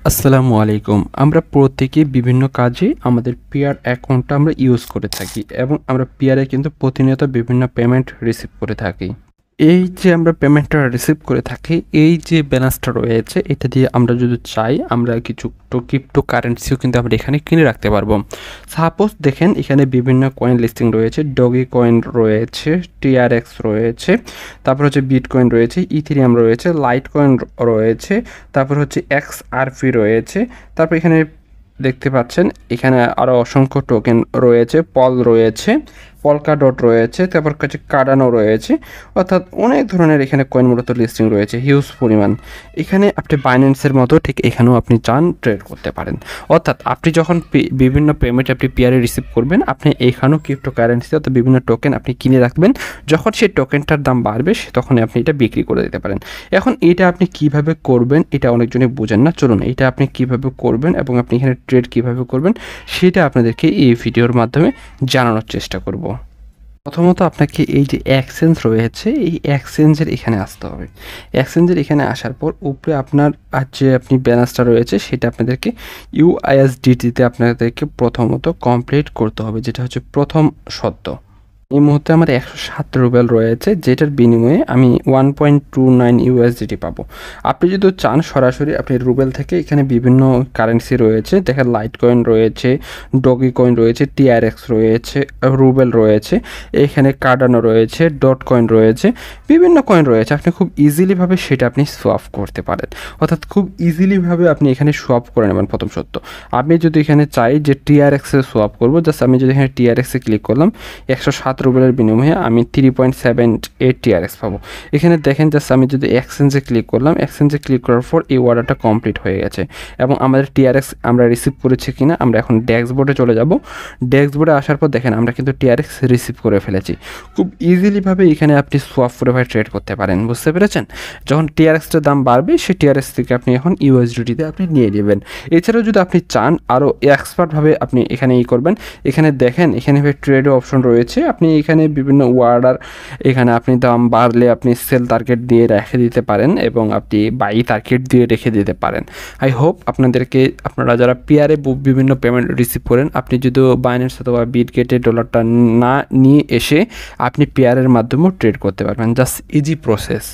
আসসালামু আলাইকুম। আমরা প্রত্যেকেই বিভিন্ন কাজে আমাদের পিয়ার অ্যাকাউন্টটা আমরা ইউজ করে থাকি এবং আমরা পিয়ারে কিন্তু প্রতিনিয়ত বিভিন্ন পেমেন্ট রিসিভ করে থাকি। এই যে আমরা পেমেন্টটা রিসিভ করে থাকি, এই যে ব্যালেন্সটা রয়েছে এটা দিয়ে আমরা যদি চাই আমরা কিছু ক্রিপ্টো কারেন্সিও কিন্তু আমরা এখানে কিনে রাখতে পারবো। সাপোজ দেখেন এখানে বিভিন্ন কয়েন লিস্টিং রয়েছে, ডগি কয়েন রয়েছে, টিআরএক্স রয়েছে, তারপর হচ্ছে বিটকয়েন রয়েছে, ইথেরিয়াম রয়েছে, লাইট কয়েন রয়েছে, তারপর হচ্ছে এক্সআরপি রয়েছে, তারপর এখানে দেখতে পাচ্ছেন এখানে আরও অসংখ্য টোকেন রয়েছে, পল রয়েছে, পলকা ডট রয়েছে, তারপর কাছে কার্ডানো রয়েছে, অর্থাৎ অনেক ধরনের এখানে কয়েন মূলত লিস্টিং রয়েছে হিউজ পরিমাণ। এখানে আপনি বাইন্যান্সের মতো ঠিক এখানেও আপনি চান ট্রেড করতে পারেন, অর্থাৎ আপনি যখন বিভিন্ন পেমেন্ট আপনি পিয়ারে রিসিভ করবেন আপনি এখানেও ক্রিপ্টো কারেন্সি অর্থাৎ বিভিন্ন টোকেন আপনি কিনে রাখবেন, যখন সেই টোকেনটার দাম বাড়বে তখনই আপনি এটা বিক্রি করে দিতে পারেন। এখন এটা আপনি কিভাবে করবেন এটা অনেকজনই বোঝেন না, চলুন এটা আপনি কিভাবে করবেন এবং আপনি এখানে ট্রেড কিভাবে করবেন সেটা আপনাদেরকে এই ভিডিওর মাধ্যমে জানানোর চেষ্টা করব। প্রথমত আপনাকে এই যে এক্সচেঞ্জ রয়েছে এই এক্সচেঞ্জের এখানে আসতে হবে। এক্সচেঞ্জের এখানে আসার পর উপরে আপনার যে আপনি ব্যালেন্সটা রয়েছে সেটা আপনাদেরকে ইউআইএসডিটিতে আপনাদেরকে প্রথমত কমপ্লিট করতে হবে, যেটা হচ্ছে প্রথম শর্ত। এই মুহূর্তে আমার 107 রুবেল রয়েছে, যেটার বিনিময়ে আমি 1.29 ইউএসডিটি পাবো। আপনি যদি চান সরাসরি আপনি রুবেল থেকে এখানে বিভিন্ন কারেন্সি রয়েছে, দেখেন লাইট কয়েন রয়েছে, ডগি কয়েন রয়েছে, টিআরএক্স রয়েছে, রুবেল রয়েছে, এখানে কার্ডানো রয়েছে, ডট কয়েন রয়েছে, বিভিন্ন কয়েন রয়েছে, আপনি খুব ইজিলিভাবে সেটা আপনি সোয়াপ করতে পারেন, অর্থাৎ খুব ইজিলিভাবে আপনি এখানে সোয়াপ করে নেবেন। প্রথম সত্য, আমি যদি এখানে চাই যে টিআরএক্সে সোয়াপ করবো, জাস্ট আমি যদি এখানে টিআরএক্সে ক্লিক করলাম 107 রুবেলের বিনিময়ে আমি 3.78 টিআরএক্স পাবো। এখানে দেখেন জাস্ট আমি যদি এক্সচেঞ্জে ক্লিক করলাম, এক্সচেঞ্জে ক্লিক করার পর এই অর্ডারটা কমপ্লিট হয়ে গেছে এবং আমাদের টিআরএক্স আমরা রিসিভ করেছি কিনা আমরা এখন ড্যাশবোর্ডে চলে যাব। ড্যাশবোর্ডে আসার পর দেখেন আমরা কিন্তু টিআরএক্স রিসিভ করে ফেলেছি। খুব ইজিলিভাবে এখানে আপনি সোয়াপ করে ট্রেড করতে পারেন, বুঝতে পেরেছেন? যখন টিআরএক্সটার দাম বাড়বে সেই টিআরএক্স থেকে আপনি এখন ইউএসডিটিতে আপনি নিয়ে নেবেন। এছাড়াও যদি আপনি চান আরও এক্সপার্টভাবে আপনি এখানে করবেন, এখানে দেখেন এখানে ট্রেডও অপশন রয়েছে, আপনি এখানে বিভিন্ন অর্ডার এখানে আপনি দাম বাড়লে আপনি সেল টার্গেট দিয়ে রেখে দিতে পারেন এবং আপনি বাই টার্গেট দিয়ে রেখে দিতে পারেন। আই হোপ আপনারা যারা পিয়ারে বিভিন্ন পেমেন্ট রিসিভ করেন, আপনি যদি বাইন্যান্স অথবা বিটগেটে ডলারটা না নিয়ে এসে আপনি পিয়ারের মাধ্যমেও ট্রেড করতে পারবেন, জাস্ট ইজি প্রসেস।